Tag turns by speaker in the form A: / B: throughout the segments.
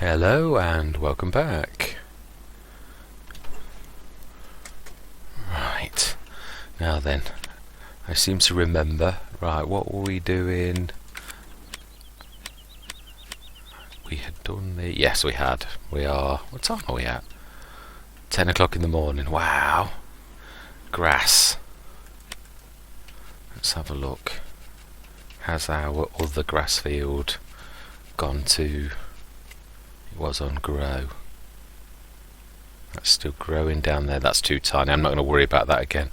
A: Hello and welcome back. Right, now then, I seem to remember. Right, what were we doing? We had done the... Yes, we had. We are... What time are we at? 10 o'clock in the morning. Wow. Grass. Let's have a look. Has our other grass field gone to... It was on grow. That's still growing down there. That's too tiny. I'm not going to worry about that again.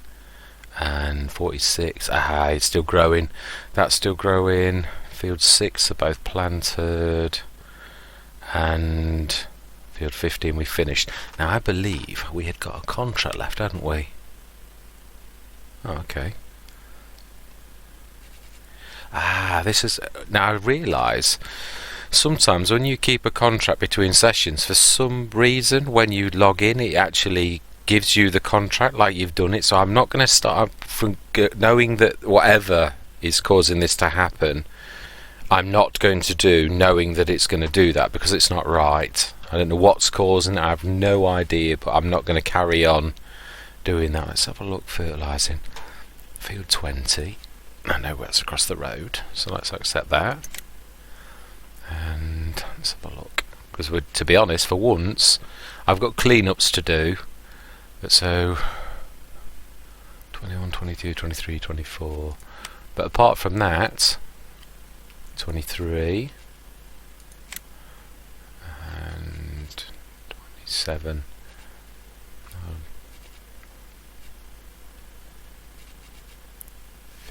A: And 46. Aha, it's still growing. That's still growing. Field 6 are both planted. And field 15 we finished. Now I believe we had got a contract left, hadn't we? Oh, okay. This is... Now I realise sometimes when you keep a contract between sessions, for some reason when you log in it actually gives you the contract like you've done it. So I'm not going to start from knowing that whatever is causing this to happen, I'm not going to do knowing that it's going to do that, because it's not right. I don't know what's causing it, I have no idea, but I'm not going to carry on doing that. Let's have a look. Fertilising field 20. I know where it's across the road, so let's accept that. And let's have a look, because to be honest, for once I've got cleanups to do. But so 21, 22, 23, 24. But apart from that, 23 and 27.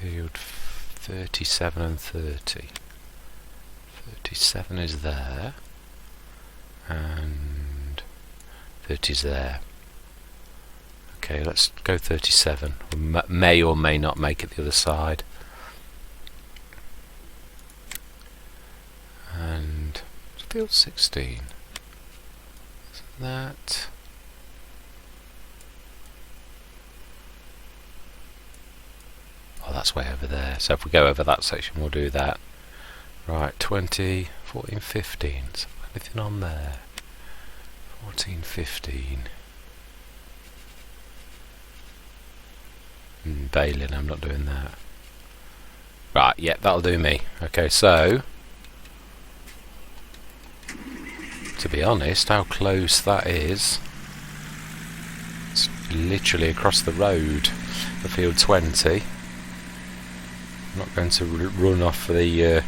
A: Field 37 and 30. 37 is there, and 30 is there. Okay, let's go 37. We may or may not make it the other side. And field 16. Isn't that? Oh, that's way over there. So if we go over that section, we'll do that. Right, 20, 14, 15. So anything on there? 14, 15. Baling, I'm not doing that. Right, yeah, that'll do me. Okay, so to be honest, how close that is. It's literally across the road, the field 20. I'm not going to run off the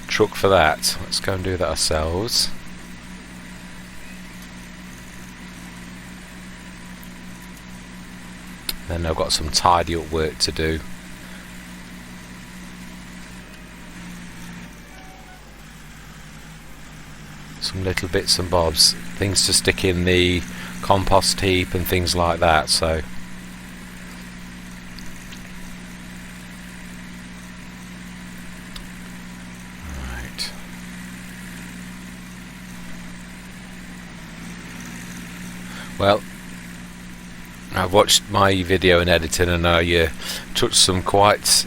A: truck for that. Let's go and do that ourselves. Then I've got some tidy up work to do. Some little bits and bobs, things to stick in the compost heap and things like that. So well, I've watched my video and editing, and I touched some quite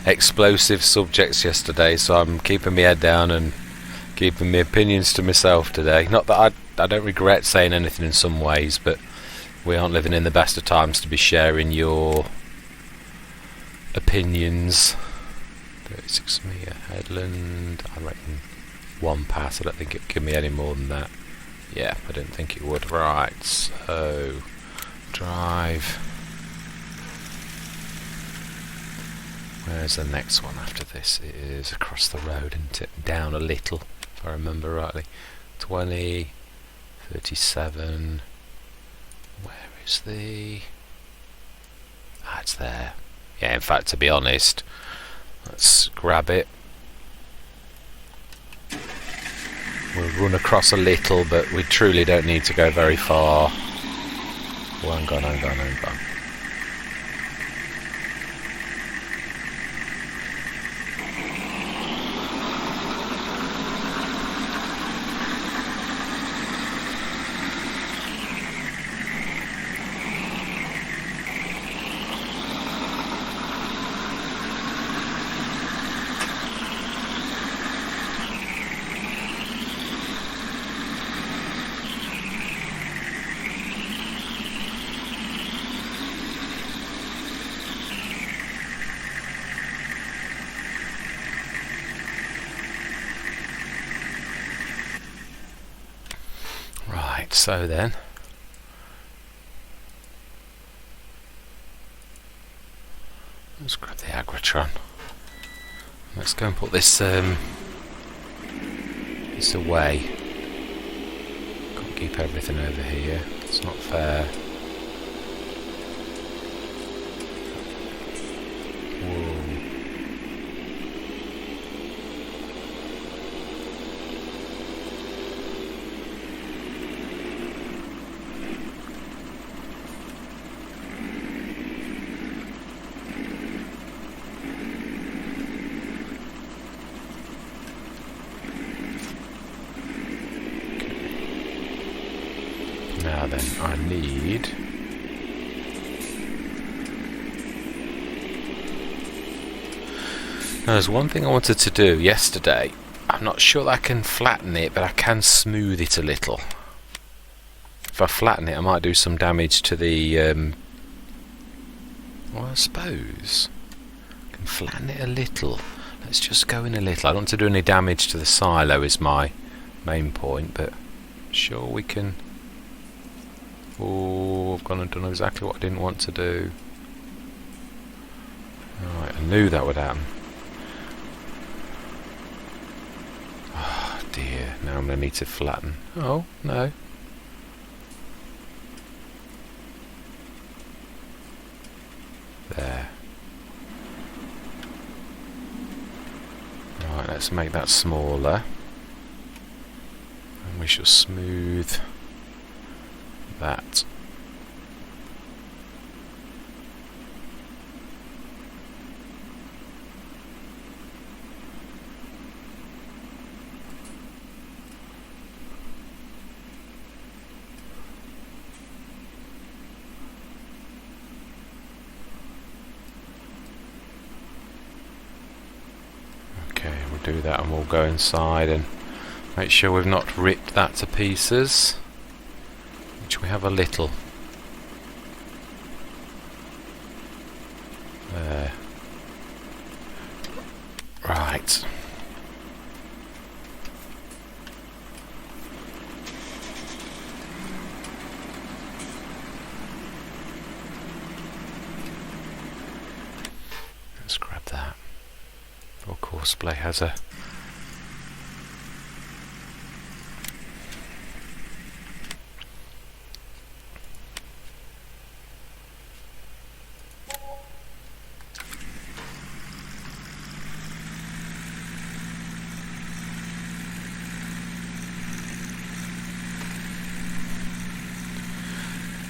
A: explosive subjects yesterday, so I'm keeping my head down and keeping my opinions to myself today. Not that I don't regret saying anything in some ways, but we aren't living in the best of times to be sharing your opinions. 36 metre headland, I reckon one pass. I don't think it'll give me any more than that. Yeah, I didn't think it would. Right, so drive. Where's the next one after this? It is across the road and down a little, if I remember rightly. 20, 37. Where is the... it's there. Yeah, in fact, to be honest, let's grab it. We'll run across a little, but we truly don't need to go very far. Oh, hang on. So then, let's grab the Agritron. Let's go and put this this away. Can't keep everything over here. It's not fair. Whoa. Now then, I need... Now, there's one thing I wanted to do yesterday. I'm not sure that I can flatten it, but I can smooth it a little. If I flatten it, I might do some damage to the... well, I suppose I can flatten it a little. Let's just go in a little. I don't want to do any damage to the silo is my main point, but sure we can... Oh, I've gone and done exactly what I didn't want to do. Right, I knew that would happen. Oh dear, now I'm going to need to flatten. Oh, no. There. Right, let's make that smaller. And we shall smooth that. Okay, we'll do that and we'll go inside and make sure we've not ripped that to pieces. Which we have a little. There. Right. Let's grab that. Of course, Blay has a...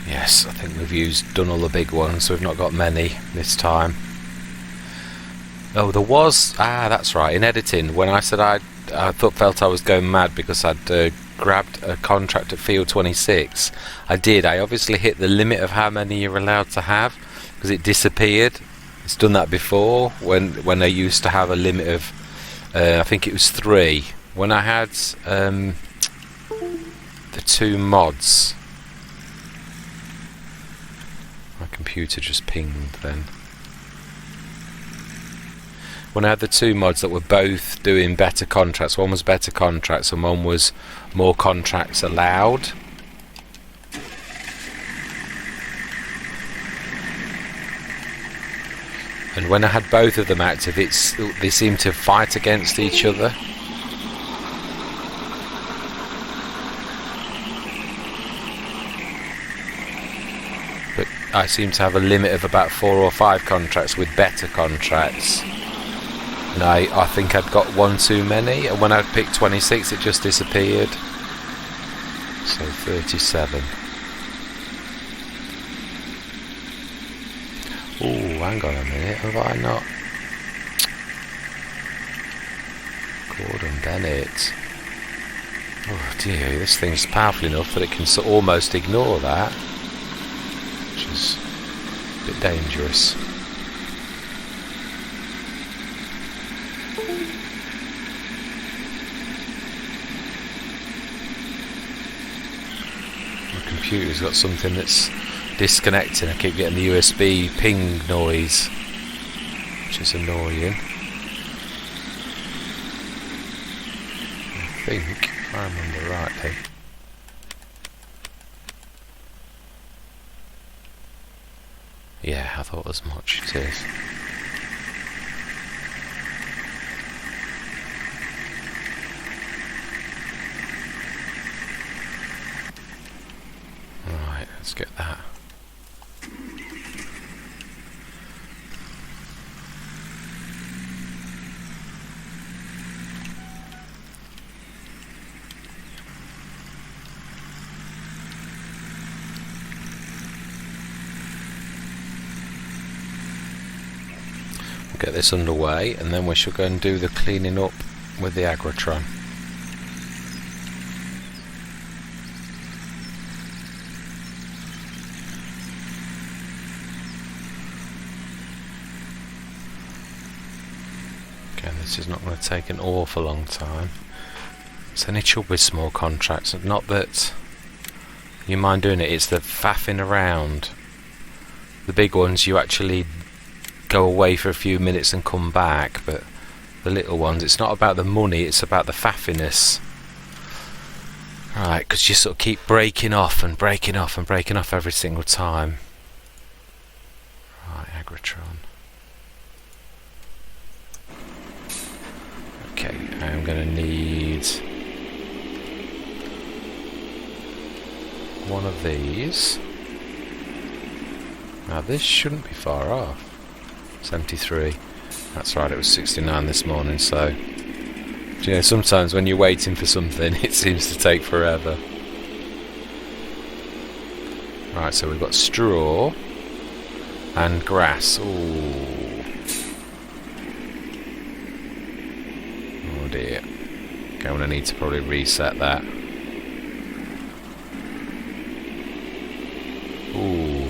A: Yes, I think we've done all the big ones, so we've not got many this time. Oh, there was... Ah, that's right, in editing, when I said I felt I was going mad because I'd grabbed a contract at Field 26, I did. I obviously hit the limit of how many you're allowed to have, because it disappeared. It's done that before, when they used to have a limit of, I think it was 3. When I had the 2 mods... My computer just pinged then. When I had the 2 mods that were both doing better contracts, one was better contracts and one was more contracts allowed. And when I had both of them active, they seemed to fight against each other. But I seem to have a limit of about 4 or 5 contracts with better contracts. And I think I'd got 1 too many, and when I picked 26 it just disappeared. So 37. Oh, hang on a minute, have I not? Gordon Bennett. Oh dear, this thing's powerful enough that it can almost ignore that, which is a bit dangerous. Computer's got something that's disconnecting. I keep getting the USB ping noise, which is annoying. I think, if I remember rightly, Yeah, I thought as much. It is. Right, let's get that. Get this underway, and then we shall go and do the cleaning up with the Agritron. Again, this is not going to take an awful long time. It's any trouble with small contracts. Not that you mind doing it, it's the faffing around. The big ones you actually go away for a few minutes and come back, but the little ones, it's not about the money, it's about the faffiness. Right, because you sort of keep breaking off and breaking off and breaking off every single time. Right, Agritron. Okay, I'm going to need one of these. Now this shouldn't be far off. 73. That's right, it was 69 this morning, so you know, sometimes when you're waiting for something it seems to take forever. Right, so we've got straw and grass. Ooh. Oh dear. Okay, I'm going to need to probably reset that. Ooh.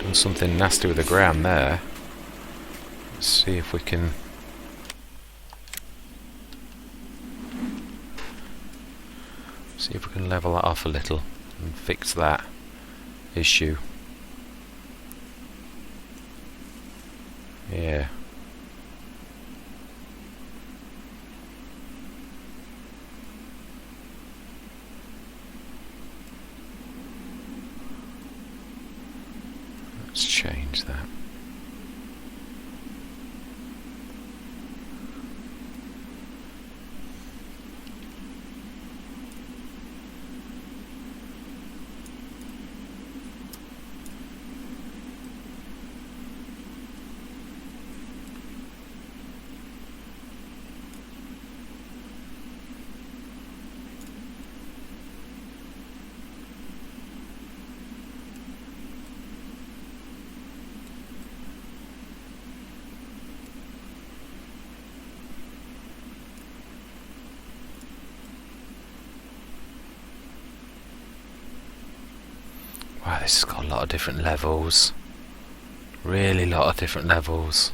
A: Done something nasty with the ground there. See if we can level that off a little and fix that issue. Yeah. Let's change that. Wow, this has got a lot of different levels. Really lot of different levels.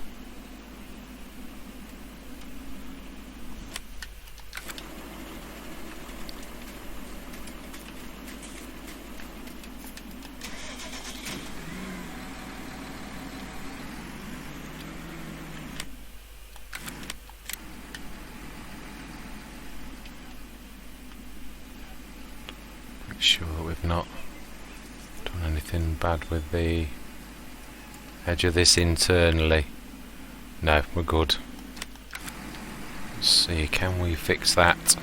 A: Make sure that we've not done anything bad with the edge of this internally. No, we're good. Let's see, can we fix that?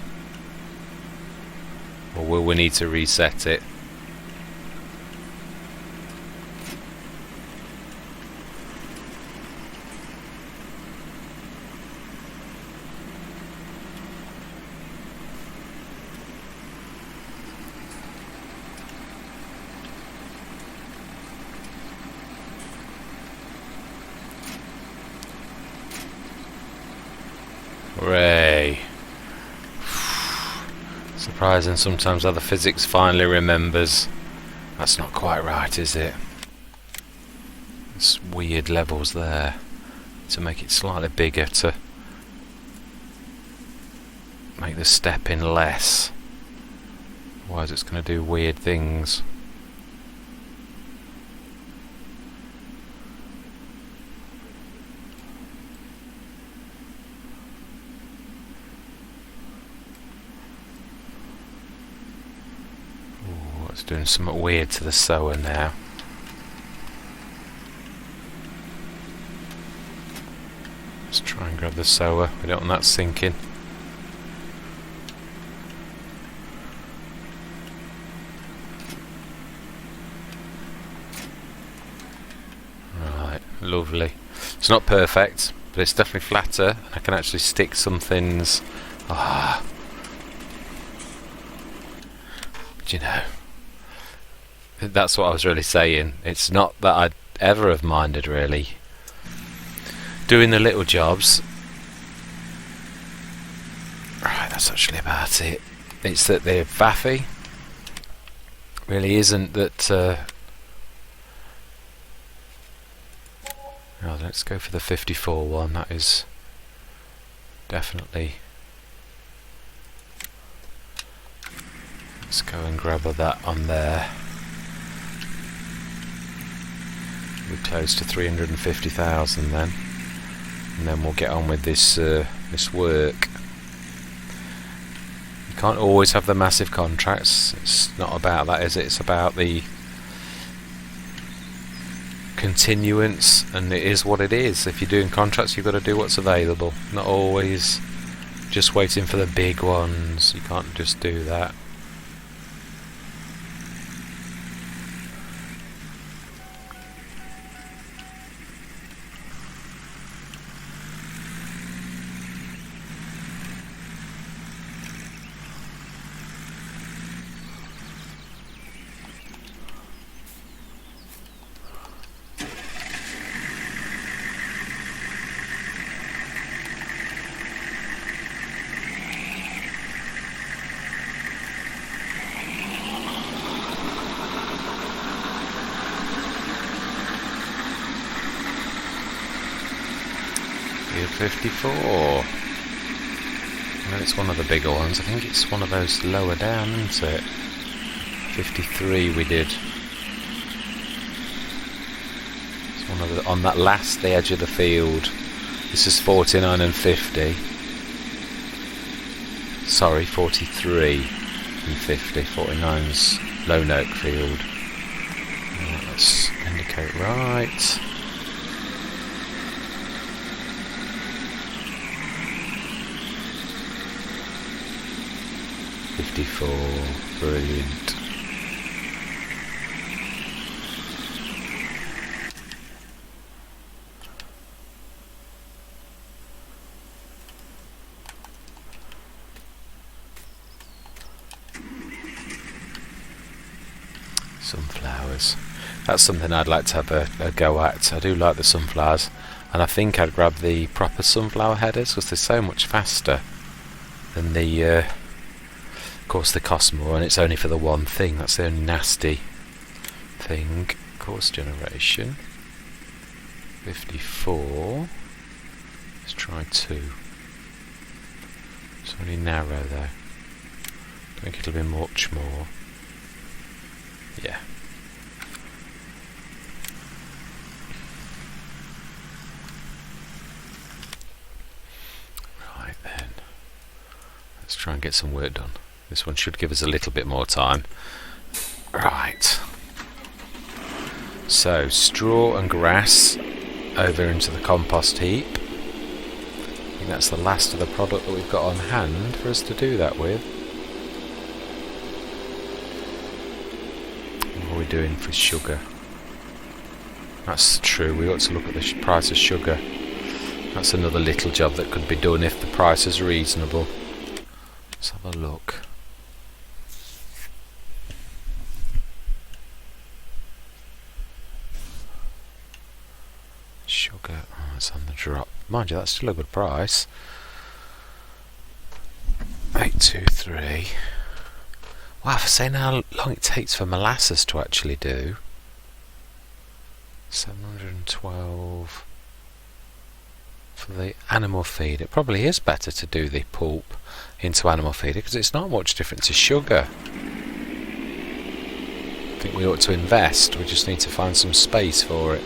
A: Or will we need to reset it? Hooray! Surprising sometimes how the physics finally remembers. That's not quite right, is it? It's weird levels there. To make it slightly bigger, to make the step in less. Otherwise it's going to do weird things. It's doing something weird to the sower now. the sower. We don't want that sinking. Right, lovely. It's not perfect, but it's definitely flatter. I can actually stick some things. Do you know? That's what I was really saying. It's not that I'd ever have minded really doing the little jobs. Right, that's actually about it. It's that the Vaffy really isn't that. Oh, let's go for the 54 one. That is definitely. Let's go and grab that on there. We're close to 350,000 then, and then we'll get on with this this work. You can't always have the massive contracts. It's not about that, is it? It's about the continuance, and it is what it is. If you're doing contracts, you've got to do what's available. Not always just waiting for the big ones. You can't just do that. Field 54. No, it's one of the bigger ones. I think it's one of those lower down, isn't it? 53 we did. It's one of the, on that last the edge of the field. This is 49 and 50. Sorry, 43 and 50. 49's Lone Oak field. Right, let's indicate right. Brilliant. Sunflowers. That's something I'd like to have a go at. I do like the sunflowers, and I think I'd grab the proper sunflower headers because they're so much faster than the of course they cost more, and it's only for the one thing. That's the only nasty thing. Course generation 54. Let's try 2. It's only narrow though. I think it'll be much more. Yeah. Right then. Let's try and get some work done. This one should give us a little bit more time. Right. So, straw and grass over into the compost heap. I think that's the last of the product that we've got on hand for us to do that with. What are we doing for sugar? That's true, we ought to look at the price of sugar. That's another little job that could be done if the price is reasonable. Let's have a look. Sugar, oh, it's on the drop. Mind you, that's still a good price. 823. Wow, for saying how long it takes for molasses to actually do. 712 for the animal feed. It probably is better to do the pulp into animal feed because it's not much different to sugar. I think we ought to invest. We just need to find some space for it.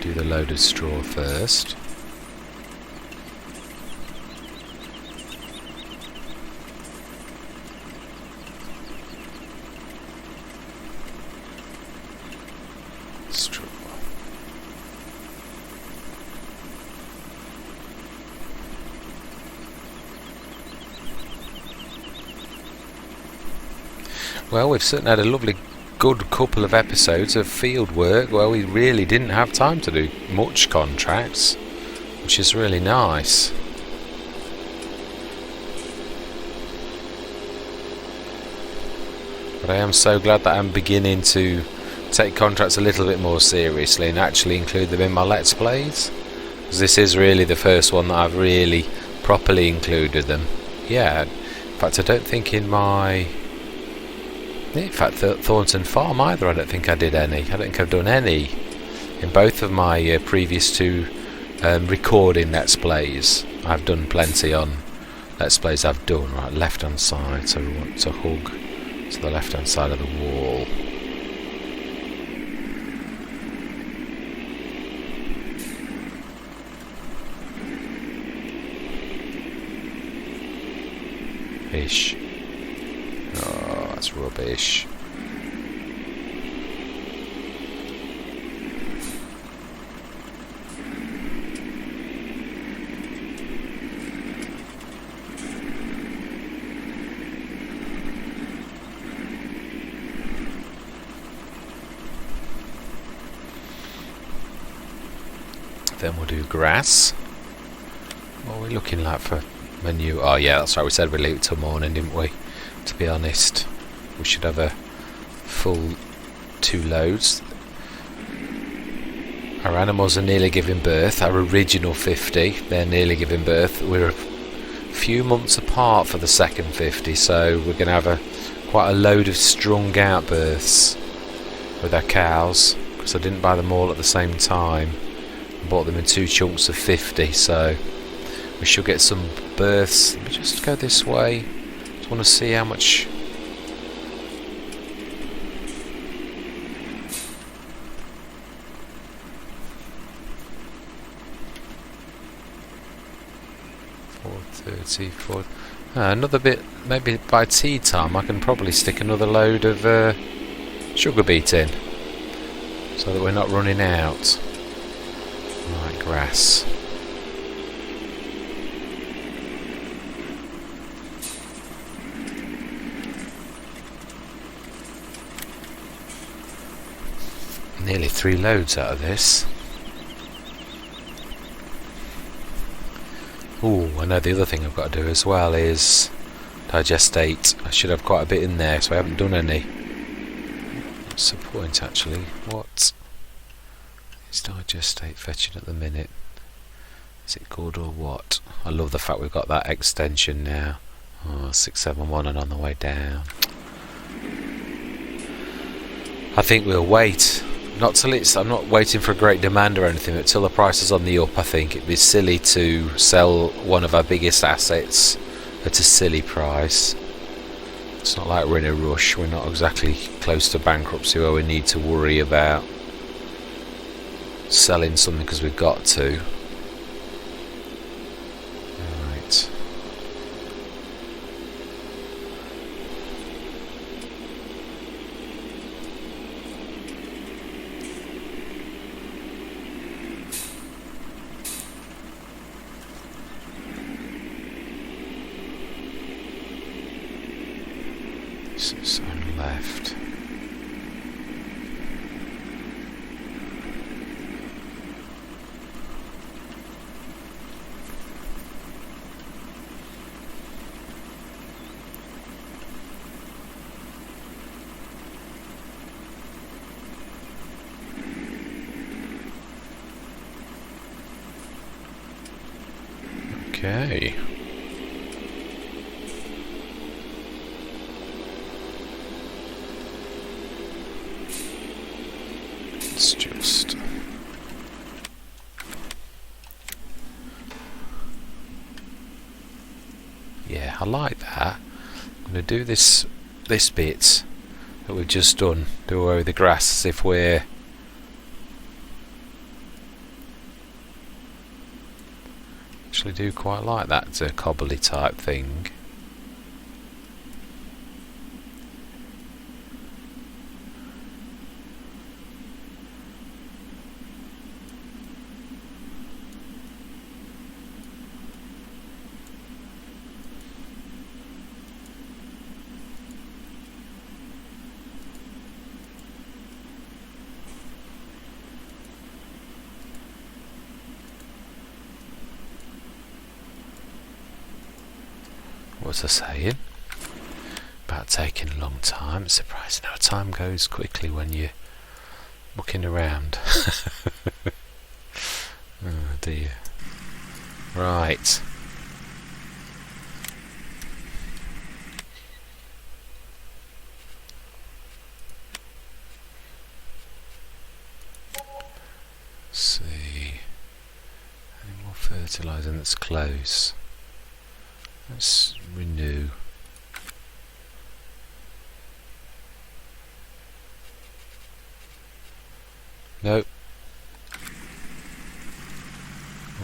A: Do the loaded straw first. Straw. Well, we've certainly had a lovely good couple of episodes of field work where we really didn't have time to do much contracts, which is really nice. But I am so glad that I'm beginning to take contracts a little bit more seriously and actually include them in my Let's Plays, because this is really the first one that I've really properly included them. Yeah, in fact I don't think in my... In fact, Thornton Farm either, I don't think I did any. I don't think I've done any in both of my previous two recording Let's Plays. I've done plenty on Let's Plays I've done. Right, left hand side, so we want to hug to the left hand side of the wall. Ish. Oh, that's rubbish. Then we'll do grass. What are we looking like for menu? Oh yeah, that's right, we said we'd leave it till morning, didn't we? To be honest, we should have a full 2 loads. Our animals are nearly giving birth. Our original 50, they're nearly giving birth. We're a few months apart for the second 50, so we're going to have quite a load of strung out births with our cows, because I didn't buy them all at the same time. I bought them in 2 chunks of 50, so we should get some births. Let me just go this way. Just want to see how much. Another bit. Maybe by tea time I can probably stick another load of sugar beet in, so that we're not running out. Right, grass. Nearly 3 loads out of this. Ooh, I know the other thing I've got to do as well is digestate. I should have quite a bit in there, so I haven't done any. What's the point actually? What is digestate fetching at the minute? Is it good or what? I love the fact we've got that extension now. Oh, 671 and on the way down. I think we'll wait. Not till it's. I'm not waiting for a great demand or anything, but till the price is on the up. I think it'd be silly to sell one of our biggest assets at a silly price. It's not like we're in a rush. We're not exactly close to bankruptcy where we need to worry about selling something because we've got to. Right. So left. Okay. It's just yeah, I like that. I'm going to do this bit that we've just done, do away with the grass as if we're actually do quite like that. It's a cobbly type thing. was I saying? About taking a long time. It's surprising how time goes quickly when you're looking around. Oh dear. Right. See. Any more fertilising that's close? Let's renew. Nope.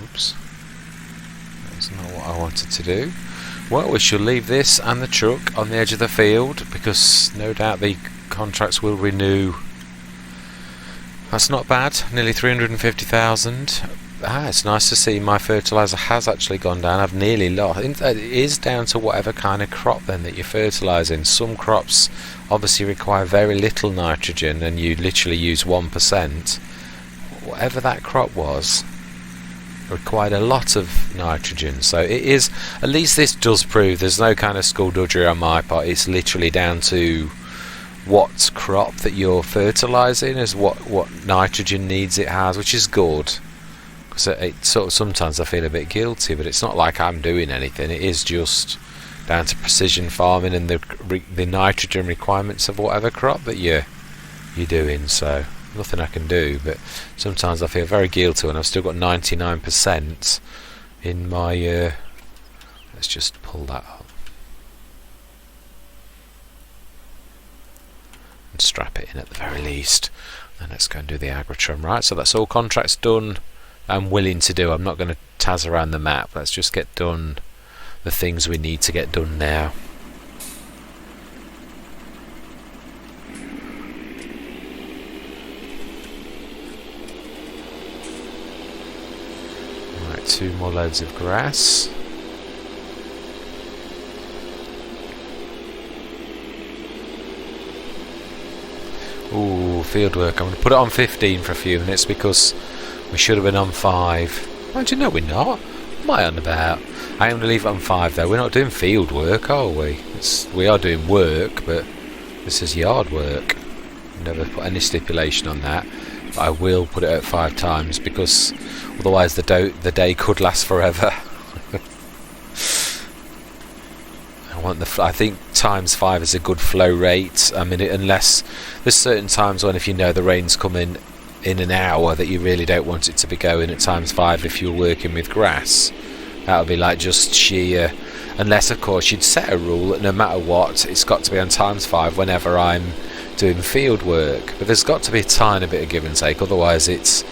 A: Oops. That's not what I wanted to do. Well, we shall leave this and the truck on the edge of the field because no doubt the contracts will renew. That's not bad. Nearly 350,000. It's nice to see my fertiliser has actually gone down. I've nearly lost. It is down to whatever kind of crop then that you're fertilising. Some crops obviously require very little nitrogen and you literally use 1%. Whatever that crop was required a lot of nitrogen. So it is, at least this does prove there's no kind of skullduggery on my part. It's literally down to what crop that you're fertilising, is what nitrogen needs it has, which is good. Because it sort of sometimes I feel a bit guilty, but it's not like I'm doing anything. It is just down to precision farming and the nitrogen requirements of whatever crop that you're doing. So nothing I can do, but sometimes I feel very guilty when I've still got 99% in my let's just pull that up and strap it in at the very least, and let's go and do the Agritron. Right, so that's all contracts done. I'm willing to do. I'm not going to taz around the map. Let's just get done the things we need to get done now. Right, 2 more loads of grass. Ooh, field work. I'm going to put it on 15 for a few minutes because we should have been on 5. Oh, do you know we're not? What am I on about? I am going to leave it on 5 though. We're not doing field work, are we? We are doing work, but this is yard work. Never put any stipulation on that. But I will put it at 5 times because otherwise the day could last forever. I think times 5 is a good flow rate. I mean, unless there's certain times when if you know the rain's coming in an hour that you really don't want it to be going at times 5 if you're working with grass. That would be like just sheer, unless of course you'd set a rule that no matter what it's got to be on times 5 whenever I'm doing field work, but there's got to be a tiny bit of give and take, otherwise it's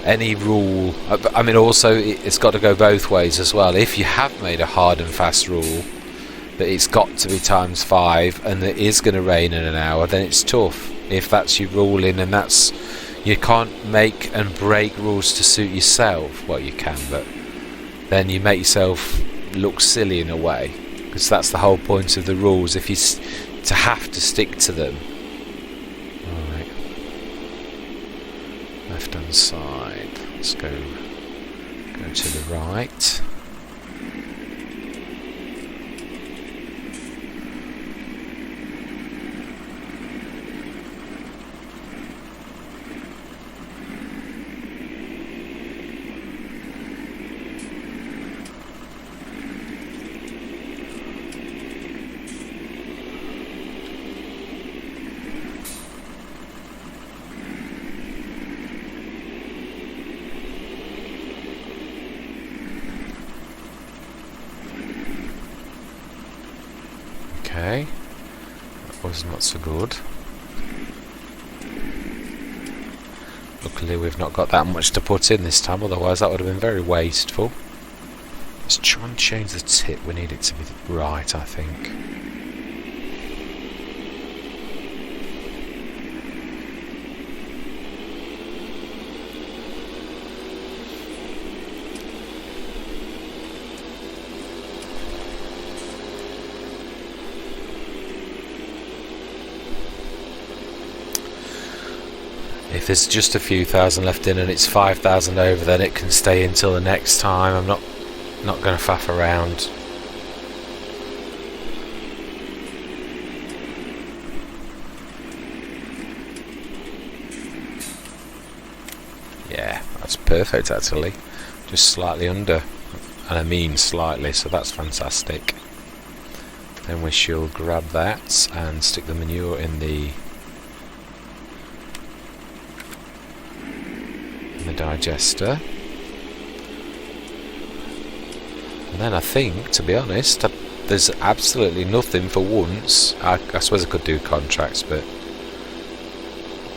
A: any rule. I mean also it's got to go both ways as well. If you have made a hard and fast rule that it's got to be times 5 and it is going to rain in an hour, then it's tough. If that's your ruling and that's, you can't make and break rules to suit yourself. Well, you can, but then you make yourself look silly in a way, because that's the whole point of the rules, if you to have to stick to them. Alright, left hand side, let's go to the right. Okay, that was not so good. Luckily we've not got that much to put in this time, otherwise that would have been very wasteful. Let's try and change the tip, we need it to be right, I think. If there's just a few thousand left in and it's 5,000 over, then it can stay until the next time. I'm not going to faff around. Yeah, that's perfect actually. Just slightly under, and I mean slightly, so that's fantastic. Then we shall grab that and stick the manure in the digester. And then I think, to be honest, there's absolutely nothing for once. I suppose I could do contracts, but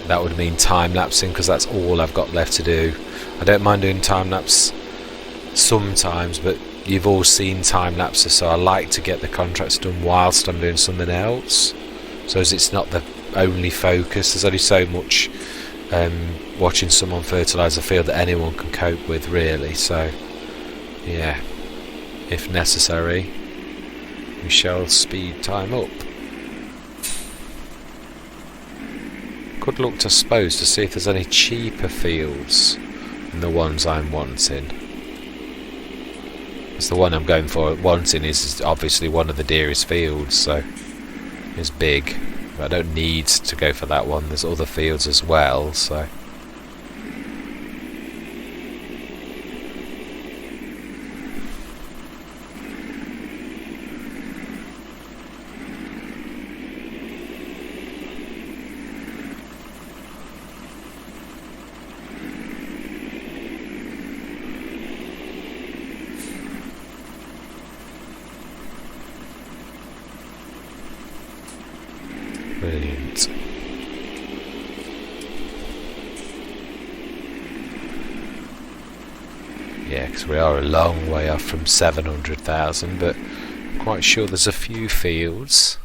A: that would mean time-lapsing, because that's all I've got left to do. I don't mind doing time-lapse sometimes, but you've all seen time-lapses, so I like to get the contracts done whilst I'm doing something else, so as it's not the only focus. There's only so much watching someone fertilise a field that anyone can cope with, really. So yeah, if necessary, we shall speed time up. Could look, to suppose, to see if there's any cheaper fields than the ones I'm wanting. Because the one I'm going for wanting is obviously one of the dearest fields, so it's big. But I don't need to go for that one. There's other fields as well, so. Brilliant. Yeah, because we are a long way off from 700,000, but I'm quite sure there's a few fields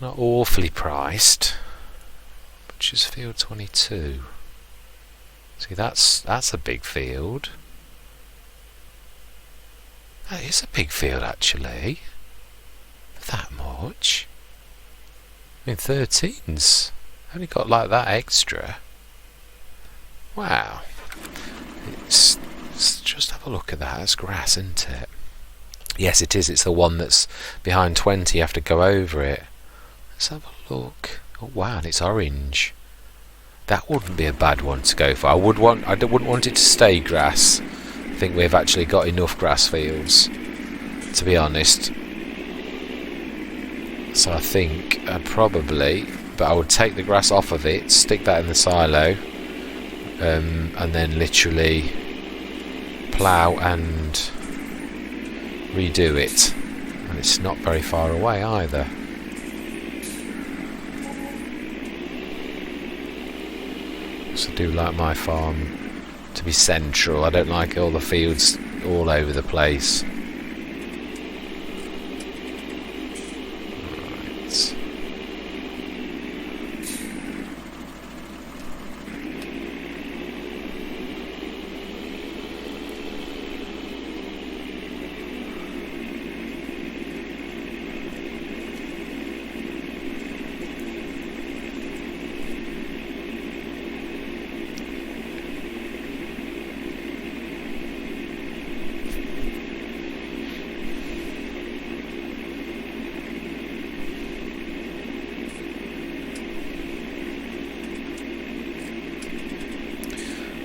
A: not awfully priced, which is field 22. See, that's a big field. That is a big field, actually. For that much. I mean, 13's only got like that extra. Wow. Let's just have a look at that. It's grass, isn't it? Yes, it is. It's the one that's behind 20. You have to go over it. Let's have a look. Oh wow, and it's orange. That wouldn't be a bad one to go for. I wouldn't want it to stay grass. I think we've actually got enough grass fields, to be honest. So I think I'd probably, but I would take the grass off of it, stick that in the silo, and then literally plough and redo it. And it's not very far away either. So I do like my farm to be central. I don't like all the fields all over the place.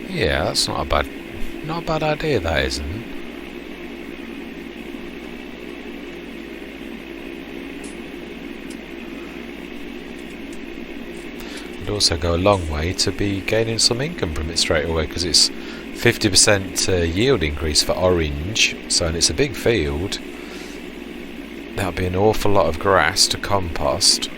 A: Yeah, that's not a bad idea, that isn't. It'd also go a long way to be gaining some income from it straight away, because it's 50% yield increase for orange, so, and it's a big field. That'd be an awful lot of grass to compost.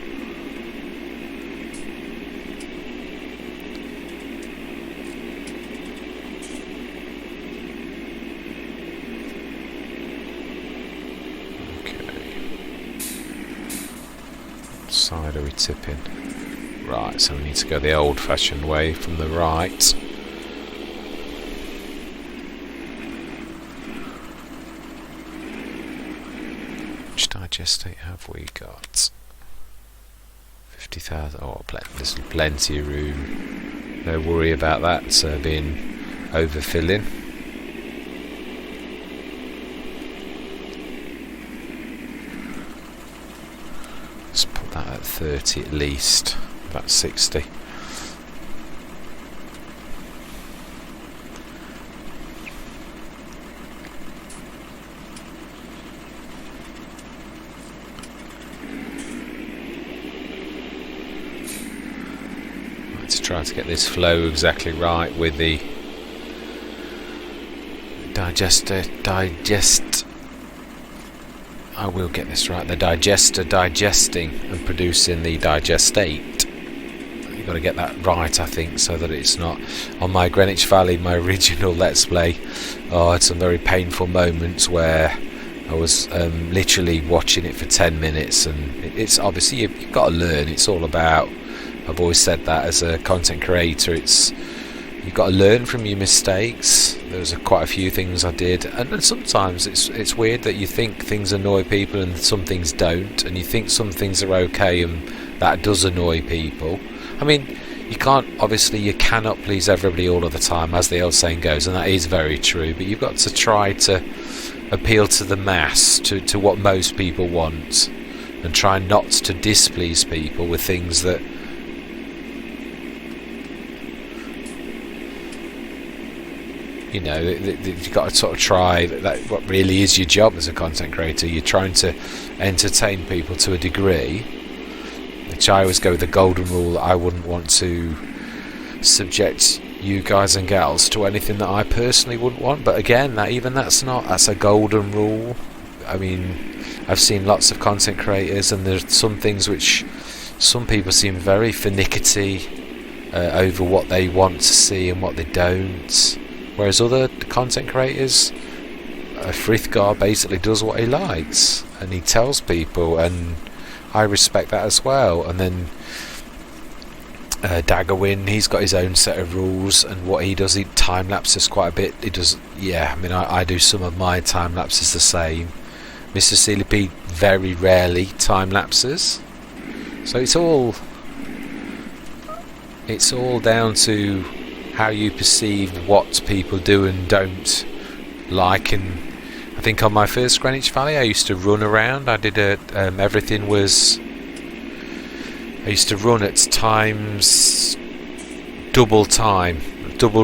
A: Side are we tipping? Right, so we need to go the old-fashioned way from the right. Which digestate have we got? 50,000. Oh, there's plenty of room. No worry about that being overfilling. At 30 at least, about 60. trying to get this flow exactly right with the digest. I will get this right. The digester digesting and producing the digestate. You've got to get that right, I think, so that it's not on my Greenwich Valley, my original Let's Play. I had some very painful moments where I was literally watching it for 10 minutes, and it's obviously you've got to learn. It's all about, I've always said that as a content creator, you've got to learn from your mistakes. There was quite a few things I did, and sometimes it's weird that you think things annoy people and some things don't, and you think some things are okay and that does annoy people. I mean, you cannot please everybody all of the time, as the old saying goes, and that is very true, but you've got to try to appeal to the mass, to what most people want, and try not to displease people with things that you've got to sort of try that what really is your job as a content creator. You're trying to entertain people to a degree, which I always go with the golden rule. I wouldn't want to subject you guys and gals to anything that I personally wouldn't want, but again, that's a golden rule. I mean, I've seen lots of content creators, and there's some things which some people seem very finicky over what they want to see and what they don't, whereas other content creators, Frithgar basically does what he likes and he tells people, and I respect that as well. And then Daggerwin, he's got his own set of rules, and what he does, he time lapses quite a bit. He does, I mean, I do some of my time lapses the same. Mr. CLP very rarely time lapses, so it's all down to how you perceive what people do and don't like. And I think on my first Greenwich Valley, I used to run around. I did I used to run at times double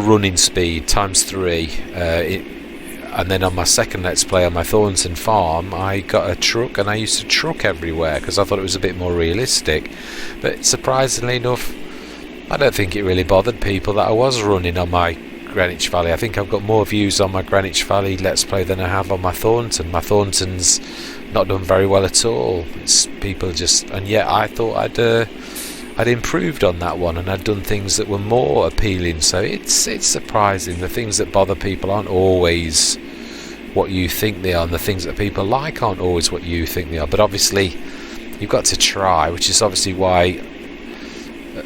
A: running speed times 3. And then on my second Let's Play on my Thornton farm, I got a truck and I used to truck everywhere because I thought it was a bit more realistic. But surprisingly enough, I don't think it really bothered people that I was running on my Greenwich Valley. I think I've got more views on my Greenwich Valley Let's Play than I have on my Thornton. My Thornton's not done very well at all. It's people just, and yet I thought I'd improved on that one, and I'd done things that were more appealing. So it's surprising. The things that bother people aren't always what you think they are, and the things that people like aren't always what you think they are. But obviously you've got to try, which is obviously why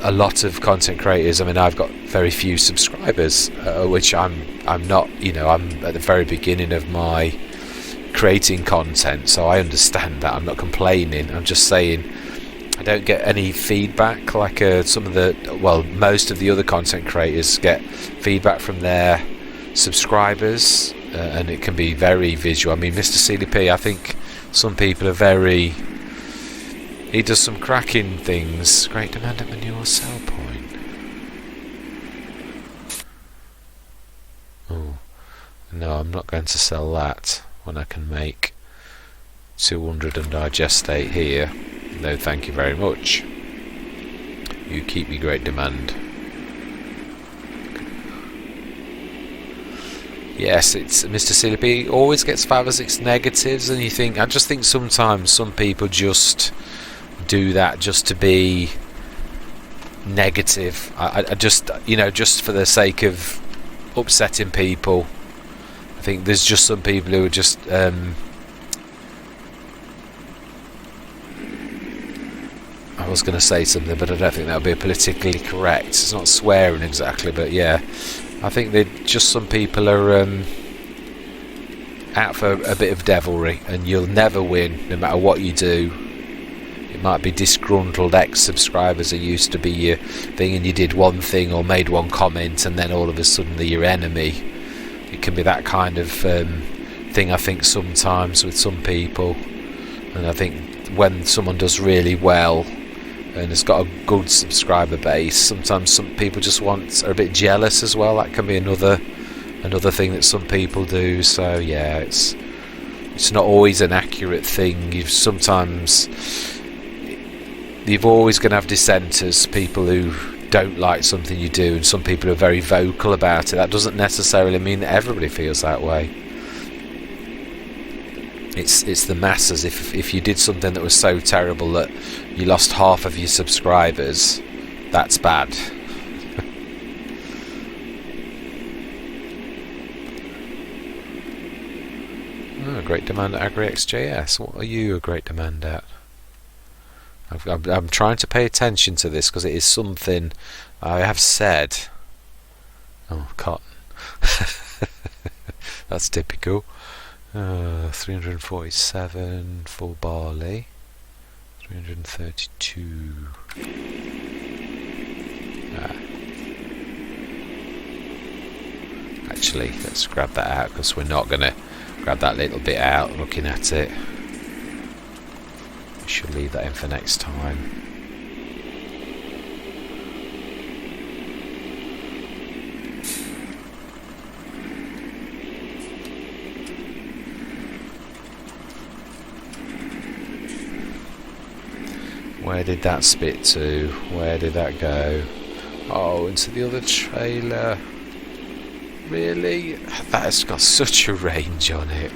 A: a lot of content creators, I mean, I've got very few subscribers, which I'm not, I'm at the very beginning of my creating content, so I understand that. I'm not complaining, I'm just saying I don't get any feedback like most of the other content creators get feedback from their subscribers, and it can be very visual. I mean, Mr. CDP, I think some people are he does some cracking things. Great demand at manure sell point. Oh, no, I'm not going to sell that when I can make 200 and digestate here. No, thank you very much. You keep me great demand. Yes, it's Mr. CLP always gets 5 or 6 negatives, and I just think sometimes some people just do that just to be negative. I just, just for the sake of upsetting people. I think there's just some people who are just I was going to say something, but I don't think that would be politically correct. It's not swearing exactly, but yeah, I think just some people are out for a bit of devilry, and you'll never win no matter what you do. It might be disgruntled ex-subscribers who used to be your thing, and you did one thing or made one comment, and then all of a sudden they're your enemy. It can be that kind of thing, I think, sometimes with some people. And I think when someone does really well and has got a good subscriber base, sometimes some people just are a bit jealous as well. That can be another thing that some people do. So yeah, it's not always an accurate thing. You're always going to have dissenters, people who don't like something you do, and some people are very vocal about it, that doesn't necessarily mean that everybody feels that way. It's the masses. If you did something that was so terrible that you lost half of your subscribers, that's bad. Oh, great demand at AgriXJS. What are you a great demand at? I'm trying to pay attention to this because it is something I have said. Oh, cotton. That's typical. 347 for barley. 332. Actually, let's grab that out because we're not going to grab that little bit out looking at it. We should leave that in for next time. Where did that spit to? Where did that go? Oh, into the other trailer. Really? That has got such a range on it.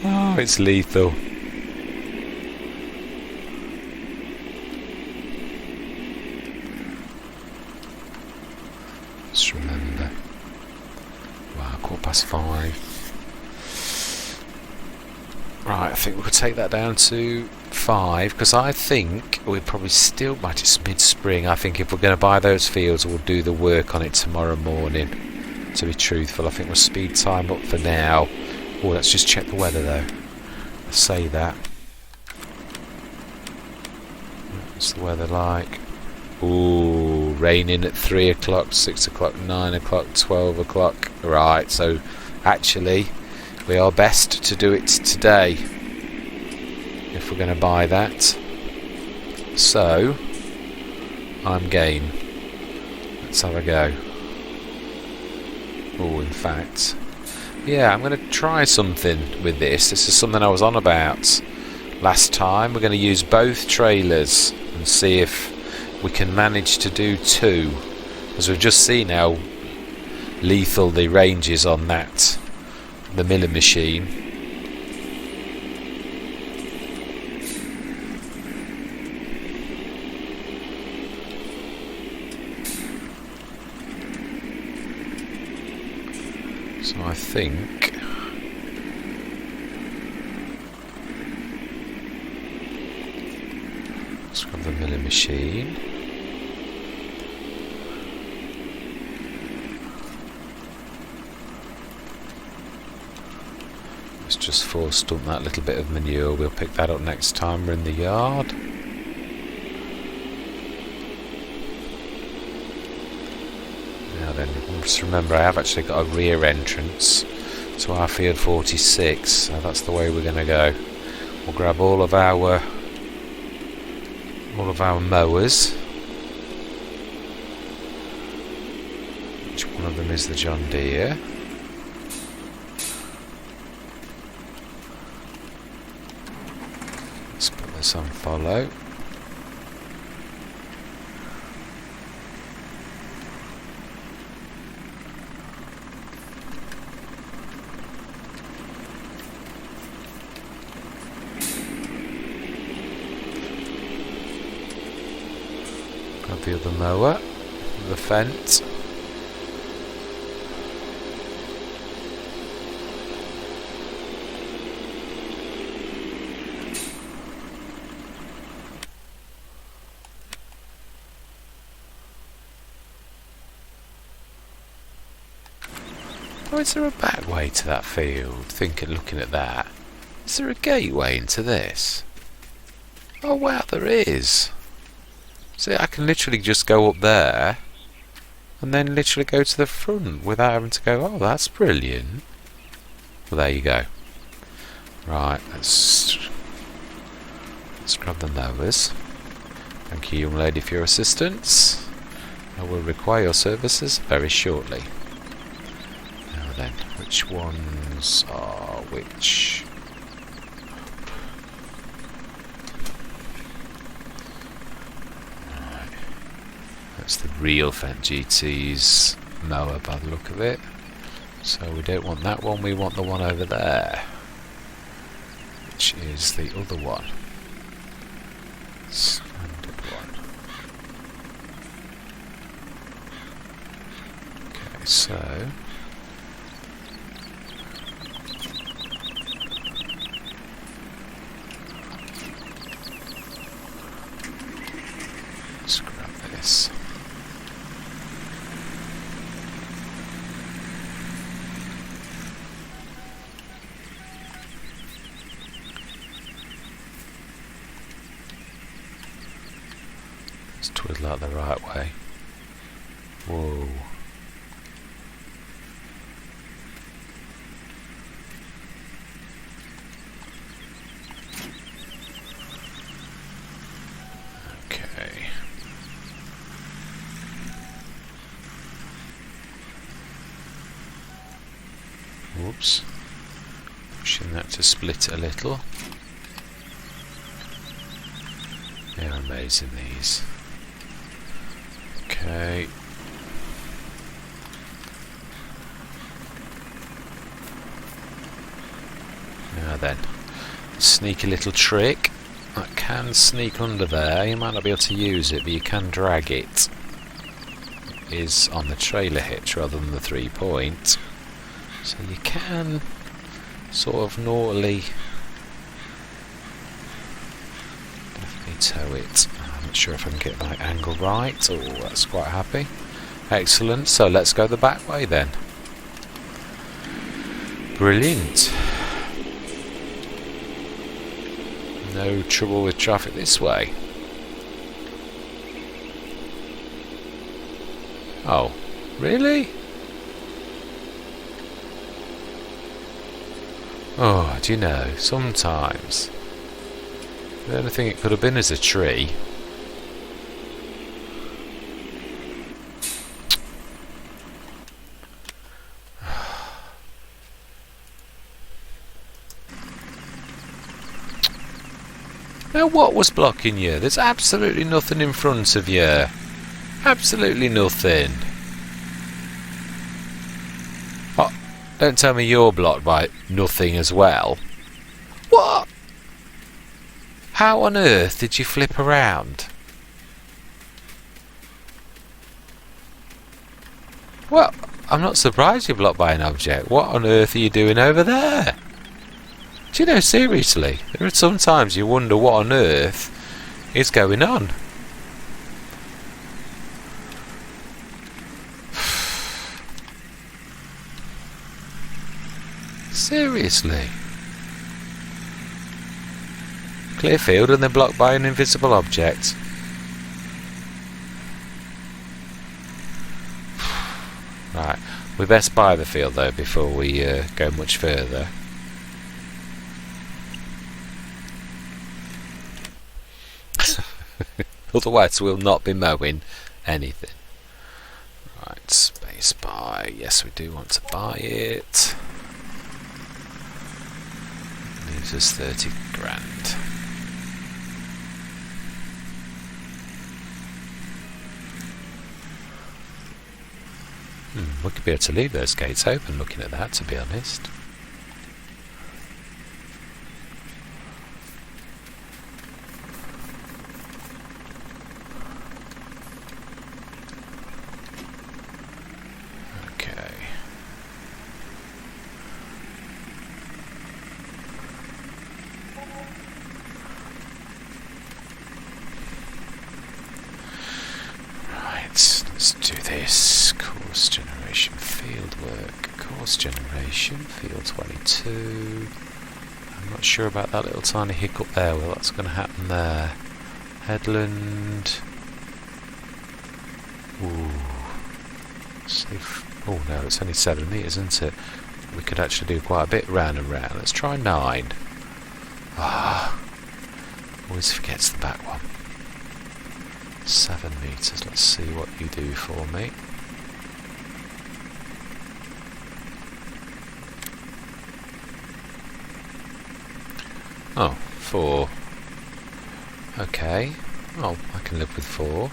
A: Oh, it's lethal. Just remember. Wow, 5:15. Right, I think we could take that down to 5 because I think we're probably still, might it's mid-spring. I think if we're going to buy those fields, we'll do the work on it tomorrow morning. To be truthful, I think we'll speed time up for now. Oh, let's just check the weather though. I'll say that. What's the weather like? Ooh, raining at 3 o'clock, 6 o'clock, 9 o'clock, 12 o'clock. Right, so actually we are best to do it today if we're going to buy that. So I'm game. Let's have a go. Oh, in fact, yeah, I'm going to try something with this. This is something I was on about last time. We're going to use both trailers and see if we can manage to do 2, as we've just seen how lethal the range is on that, the milling machine. So I think let's grab the milling machine. Let's just force dump that little bit of manure. We'll pick that up next time we're in the yard. Now then, just remember I have actually got a rear entrance to our field 46, so that's the way we're going to go. We'll grab all of our mowers. Which one of them is the John Deere? Let's put this on follow. Grab the other mower, the fence. Oh, is there a back way to that field? Looking at that. Is there a gateway into this? Oh wow, there is. See, I can literally just go up there and then literally go to the front without having to go, oh, that's brilliant. Well, there you go. Right, let's grab the mowers. Thank you, young lady, for your assistance. I will require your services very shortly. Now then, which ones are which? That's the real Fendt GT's mower by the look of it. So we don't want that one, we want the one over there, which is the other one. Standard one. Okay, so let's grab this. Let's twiddle out the right way. Whoa. Okay. Whoops. Pushing that to split a little. They're amazing, these. Okay. Now then, sneaky little trick. That can sneak under there. You might not be able to use it, but you can drag it. It is on the trailer hitch rather than the 3-point. So you can sort of naughtily definitely tow it. I'm not sure if I can get my angle right. Oh, that's quite happy. Excellent. So let's go the back way then. Brilliant. No trouble with traffic this way. Oh, really? Oh, do you know, sometimes the only thing it could have been is a tree. Now what was blocking you? There's absolutely nothing in front of you. Absolutely nothing. Oh, don't tell me you're blocked by nothing as well. What? How on earth did you flip around? Well, I'm not surprised you're blocked by an object. What on earth are you doing over there? Do you know, seriously, there are some times you wonder what on earth is going on. Seriously. Clear field and they're blocked by an invisible object. Right, we best buy the field though before we go much further. Otherwise we'll not be mowing anything. Right, space buy. Yes, we do want to buy it. Leaves us 30 grand. We could be able to leave those gates open looking at that, to be honest. Okay. Right, let's do this. Course generation, field work, course generation, field 22. I'm not sure about that little tiny hiccup there. Well, that's going to happen there. Headland. Ooh. Safe. Oh no, it's only 7 metres, isn't it? We could actually do quite a bit round and round. Let's try 9. Ah, always forgets the back one. 7 metres. Let's see what you do for me. Oh, 4. Okay. Oh, I can live with 4.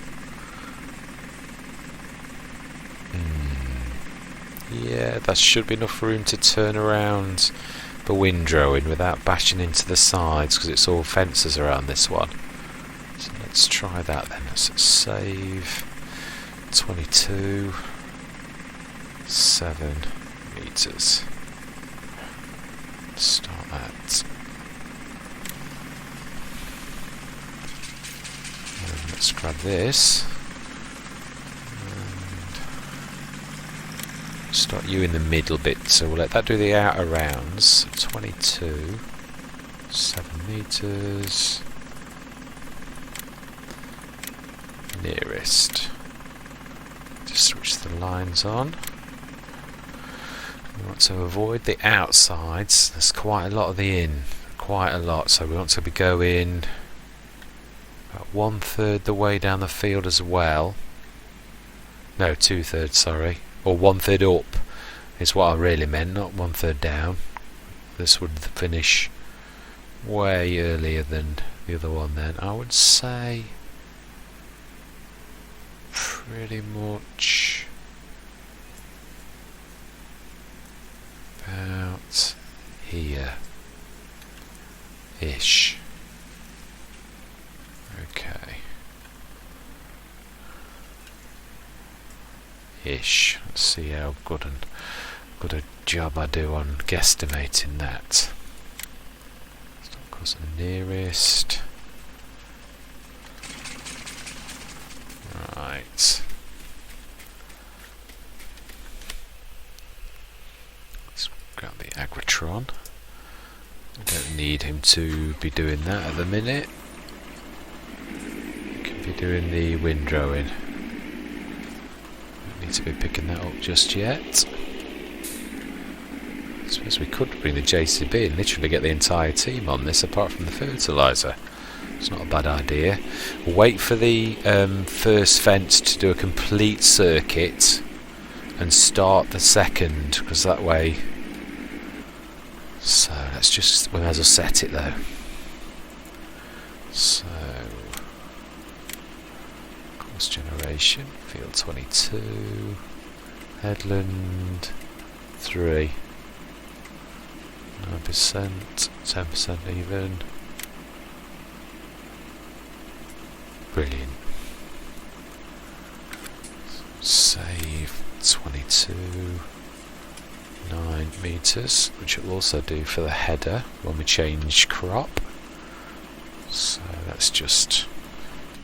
A: Yeah, that should be enough room to turn around the windrowing without bashing into the sides, because it's all fences around this one. So let's try that then. Let's save 22 7 meters. Start that. And let's grab this. Start you in the middle bit, so we'll let that do the outer rounds. 22 7 meters. Nearest. Just switch the lines on. We want to avoid the outsides. There's quite a lot of the in, quite a lot, so we want to be going about 1/3 the way down the field as well. No, 2/3, sorry. Or 1/3 up is what I really meant, not 1/3 down. This would finish way earlier than the other one then. I would say pretty much about here ish. Okay. Ish. Let's see how good a job I do on guesstimating that. So of course the nearest. Right. Let's grab the Agritron. We don't need him to be doing that at the minute. He can be doing the windrowing. Don't need to be picking that up just yet. I suppose we could bring the JCB and literally get the entire team on this apart from the fertiliser. It's not a bad idea. We'll wait for the first fence to do a complete circuit and start the second, because that way. So let's just, we might as well set it though. So course generation, field 22, headland 3, 9%, 10% even. Brilliant. Save 22, 9 meters, which will also do for the header when we change crop. So let's just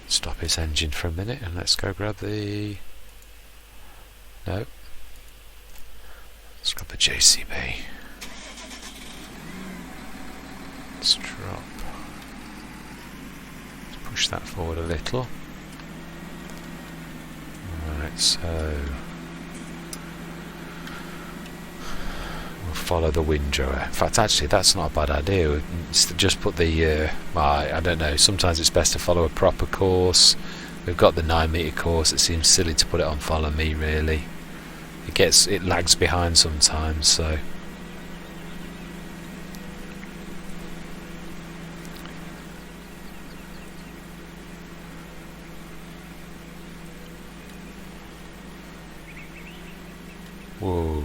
A: stop his engine for a minute and let's go grab the. No. Let's grab the JCB. Let's drop. Push that forward a little. Right, so we'll follow the windrower. In fact, actually, that's not a bad idea. Just put the I don't know. Sometimes it's best to follow a proper course. We've got the 9 meter course. It seems silly to put it on follow me. Really, it lags behind sometimes. So. Whoa.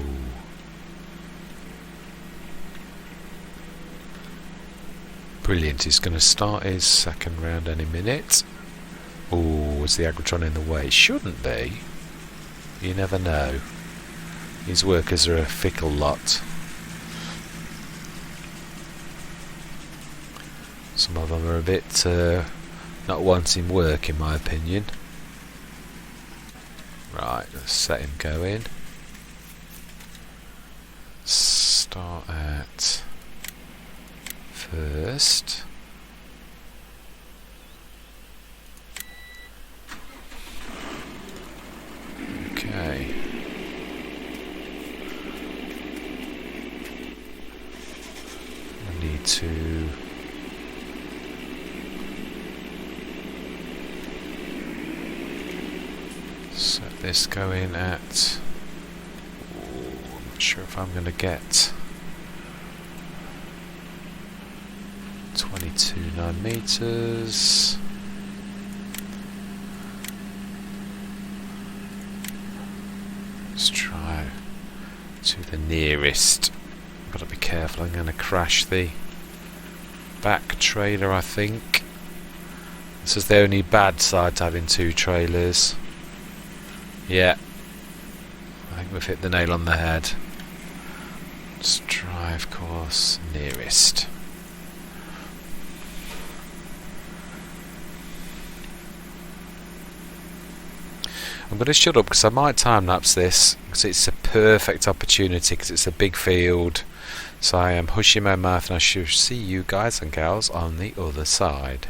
A: Brilliant, he's going to start his second round any minute. Oh, is the Agritron in the way? It shouldn't be. You never know. These workers are a fickle lot. Some of them are a bit not wanting work, in my opinion. Right, let's set him going. Start at first. Okay. I need to set this going at. Not sure if I'm going to get 22 9 meters. Let's try to the nearest. Got to be careful, I'm going to crash the back trailer, I think. This is the only bad side to having two trailers. Yeah, I think we've hit the nail on the head. Let's drive course nearest. I'm going to shut up because I might time lapse this because it's a perfect opportunity because it's a big field. So I am hushing my mouth and I shall see you guys and gals on the other side.